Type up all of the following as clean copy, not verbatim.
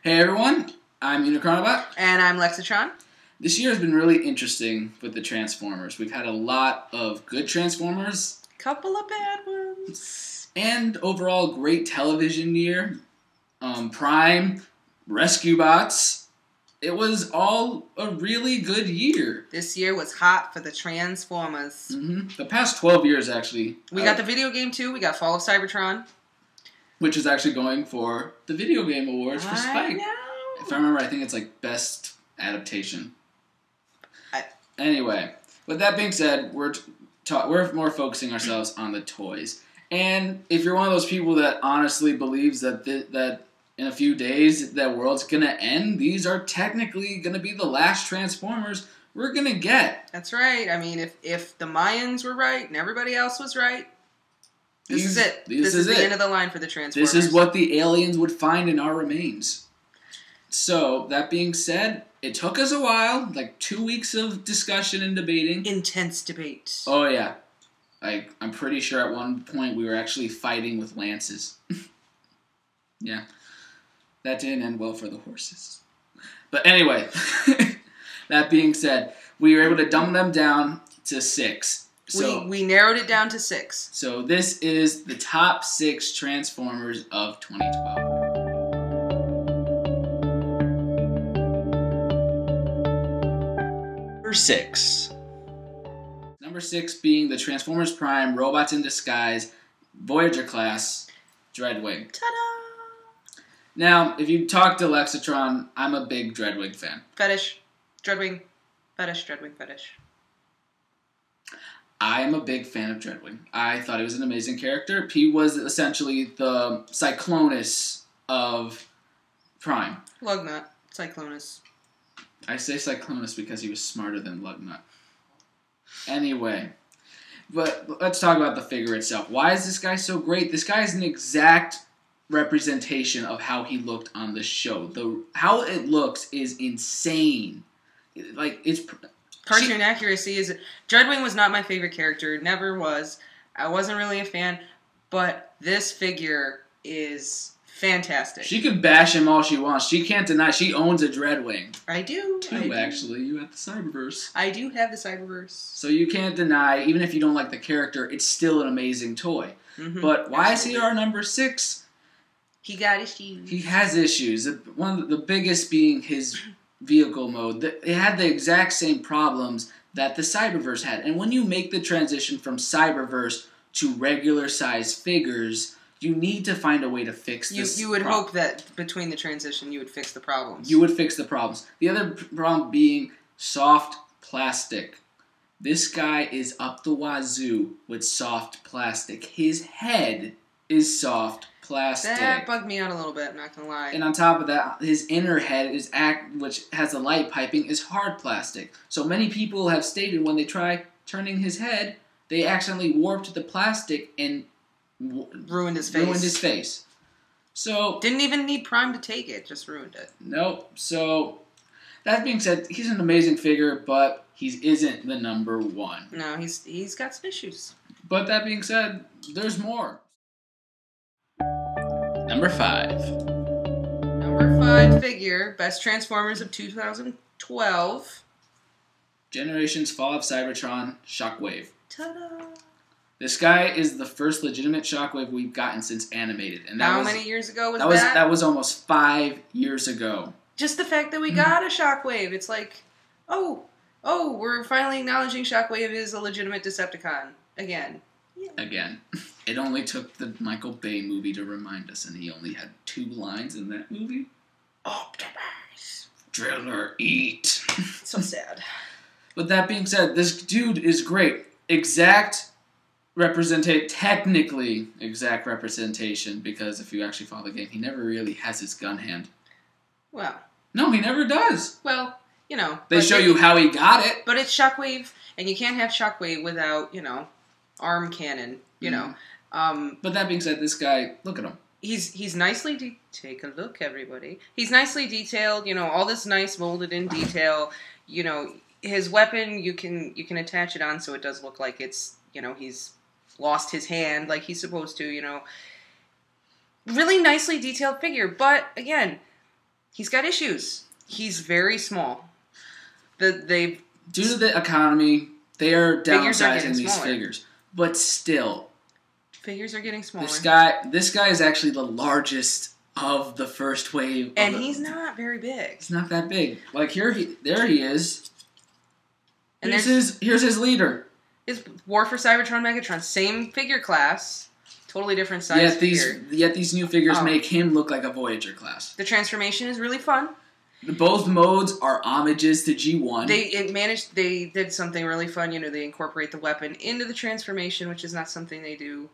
Hey everyone, I'm Unicronobot. And I'm Lexitron. This year has been really interesting with the Transformers. We've had a lot of good Transformers. Couple of bad ones. And overall great television year. Prime, Rescue Bots. It was all a really good year. This year was hot for the Transformers. The past 12 years, actually. We got the video game too. We got Fall of Cybertron. Which is actually going for the Video Game Awards for Spike. I know. If I remember, I think it's like Best Adaptation. Anyway, with that being said, we're more focusing ourselves on the toys. And if you're one of those people that honestly believes that that in a few days that world's going to end, these are technically going to be the last Transformers we're going to get. That's right. I mean, if the Mayans were right and everybody else was right, this is it. This is the end of the line for the Transformers. This is what the aliens would find in our remains. So, that being said, it took us a while, like 2 weeks of discussion and debating. Intense debate. Oh, yeah. I'm pretty sure at one point we were actually fighting with lances. Yeah. That didn't end well for the horses. But anyway, that being said, we were able to dumb them down to 6. So, we narrowed it down to 6. So this is the top 6 Transformers of 2012. Number 6. Number 6 being the Transformers Prime Robots in Disguise Voyager Class Dreadwing. Ta-da! Now, if you talk to Lexitron, I'm a big Dreadwing fan. Fetish. Dreadwing. Fetish. Dreadwing. Fetish. I am a big fan of Dreadwing. I thought he was an amazing character. He was essentially the Cyclonus of Prime. Lugnut. Cyclonus. I say Cyclonus because he was smarter than Lugnut. Anyway, but let's talk about the figure itself. Why is this guy so great? This guy is an exact representation of how he looked on the show. How it looks is insane. Like, it's... Cartoon accuracy is... Dreadwing was not my favorite character. Never was. I wasn't really a fan. But this figure is fantastic. She can bash him all she wants. She can't deny she owns a Dreadwing. I do. Actually. You have the Cyberverse. I do have the Cyberverse. So you can't deny, even if you don't like the character, it's still an amazing toy. But why is he our number 6? He got issues. He has issues. One of the biggest being his... vehicle mode. It had the exact same problems that the Cyberverse had. And when you make the transition from Cyberverse to regular size figures, you need to find a way to fix this. You would hope that between the transition you would fix the problems. You would fix the problems. The other problem being soft plastic. This guy is up the wazoo with soft plastic. His head is soft plastic. That bugged me out a little bit, I'm not gonna lie. And on top of that, his inner head which has the light piping, is hard plastic. So many people have stated when they try turning his head, they accidentally warped the plastic and ruined his face. So didn't even need Prime to take it, just ruined it. Nope. So that being said, he's an amazing figure, but he isn't the number 1. No, he's got some issues. But that being said, there's more. Number 5. Number 5 figure, best Transformers of 2012. Generations Fall of Cybertron, Shockwave. Ta-da! This guy is the first legitimate Shockwave we've gotten since animated. And How many years ago was that? That was almost 5 years ago. Just the fact that we got a Shockwave, it's like, oh, we're finally acknowledging Shockwave is a legitimate Decepticon. Again. Yeah. Again. It only took the Michael Bay movie to remind us, and he only had 2 lines in that movie. Optimus. Driller, eat. So sad. But that being said, this dude is great. Technically exact representation, because if you actually follow the game, he never really has his gun hand. Well. No, he never does. Well, you know. They show you how he got it. But it's Shockwave, and you can't have Shockwave without, arm cannon, But that being said, this guy, look at him. He's nicely take a look, everybody. He's nicely detailed, all this nice molded in detail. His weapon, you can attach it on so it does look like it's, he's lost his hand like he's supposed to, Really nicely detailed figure, but again, He's got issues. He's very small. Due to the economy, they are downsizing these smaller. figures. But still, figures are getting smaller. This guy is actually the largest of the first wave. And he's not very big. He's not that big. Like there he is. And here's his leader. Is War for Cybertron Megatron. Same figure class. Totally different size figure. Yet these new figures make him look like a Voyager class. The transformation is really fun. Both modes are homages to G1. They did something really fun. They incorporate the weapon into the transformation, which is not something they do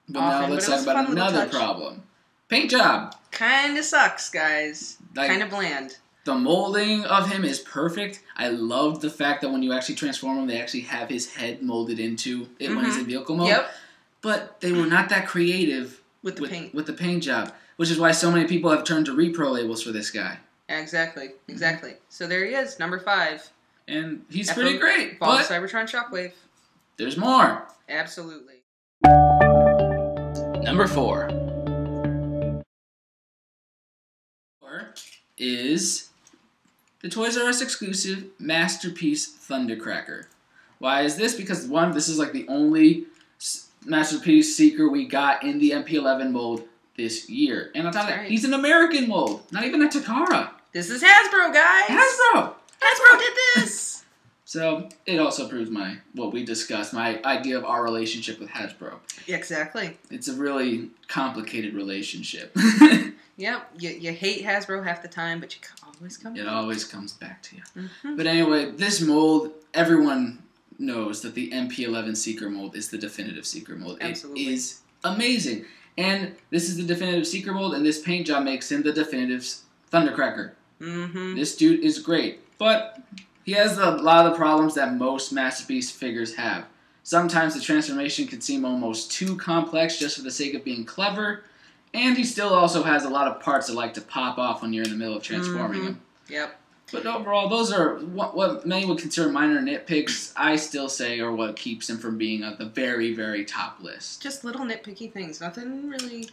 But often. now let's talk about another problem. Paint job. Kinda sucks, guys. Kinda bland. The molding of him is perfect. I love the fact that when you actually transform him, they actually have his head molded into it when he's in vehicle mode. Yep. But they were not that creative with the paint job, which is why so many people have turned to repro labels for this guy. Exactly. So there he is, number 5. And he's pretty great. Fall of Cybertron Shockwave. There's more. Absolutely. Number 4 is the Toys R Us exclusive Masterpiece Thundercracker. Why is this? Because one, this is like the only Masterpiece Seeker we got in the MP11 mold this year. And on top of that, he's an American mold, not even a Takara. This is Hasbro, guys! Hasbro did this! So, it also proves what we discussed, my idea of our relationship with Hasbro. Exactly. It's a really complicated relationship. Yep, you hate Hasbro half the time, but you always come back. It always comes back to you. But anyway, this mold, everyone knows that the MP11 Seeker mold is the definitive Seeker mold. Absolutely. It is amazing. And this is the definitive Seeker mold, and this paint job makes him the definitive Thundercracker. This dude is great, but he has a lot of the problems that most Masterpiece figures have. Sometimes the transformation can seem almost too complex just for the sake of being clever, and he still also has a lot of parts that like to pop off when you're in the middle of transforming him. Yep. But overall, those are what many would consider minor nitpicks. I still say are what keeps him from being at the very, very top list. Just little nitpicky things. Nothing really.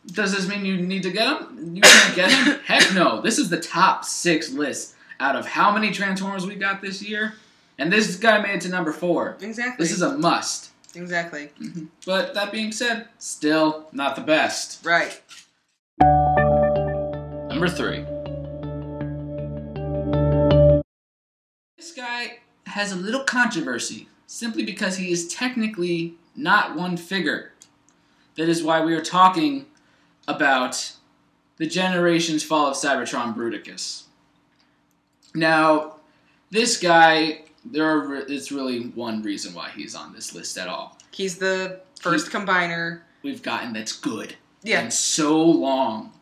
Does this mean you need to get him? You can't get him? Heck no. This is the top 6 list out of how many Transformers we got this year. And this guy made it to number 4. Exactly. This is a must. Exactly. But that being said, still not the best. Right. Number 3. This guy has a little controversy simply because he is technically not one figure. That is why we are talking about the Generations Fall of Cybertron Bruticus. Now, this guy, it's really one reason why he's on this list at all. He's the first combiner we've gotten that's good. Yeah. In so long.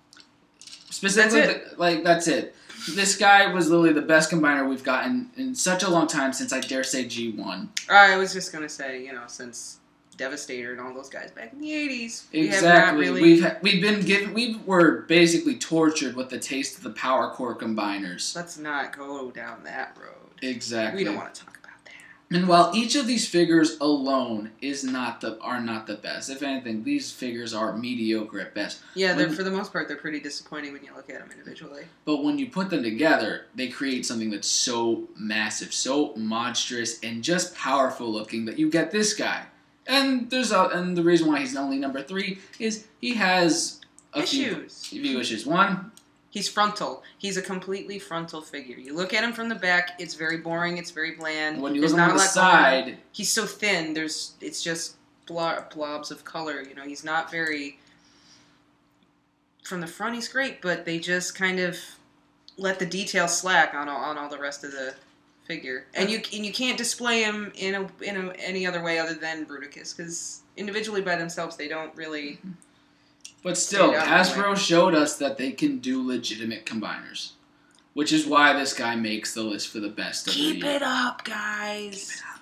Specifically, that's it. This guy was literally the best combiner we've gotten in such a long time since I dare say G1. I was just going to say, since Devastator and all those guys back in the 80s. Exactly. We were basically tortured with the taste of the Power Core combiners. Let's not go down that road. Exactly. We don't want to talk about that. And while each of these figures alone are not the best, if anything, these figures are mediocre at best. Yeah, for the most part, they're pretty disappointing when you look at them individually. But when you put them together, they create something that's so massive, so monstrous, and just powerful looking that you get this guy. And the reason why he's only number 3 is he has a few issues. One, he's frontal. He's a completely frontal figure. You look at him from the back, it's very boring, it's very bland. When you look on the side, he's so thin. It's just blobs of color. He's not very. From the front, he's great, but they just kind of let the detail slack on all the rest of the figure, and you can't display him in any other way other than Bruticus, because individually by themselves they don't really. But still, Hasbro showed us that they can do legitimate combiners, which is why this guy makes the list for the best of the year. Keep it up, guys. Keep it up.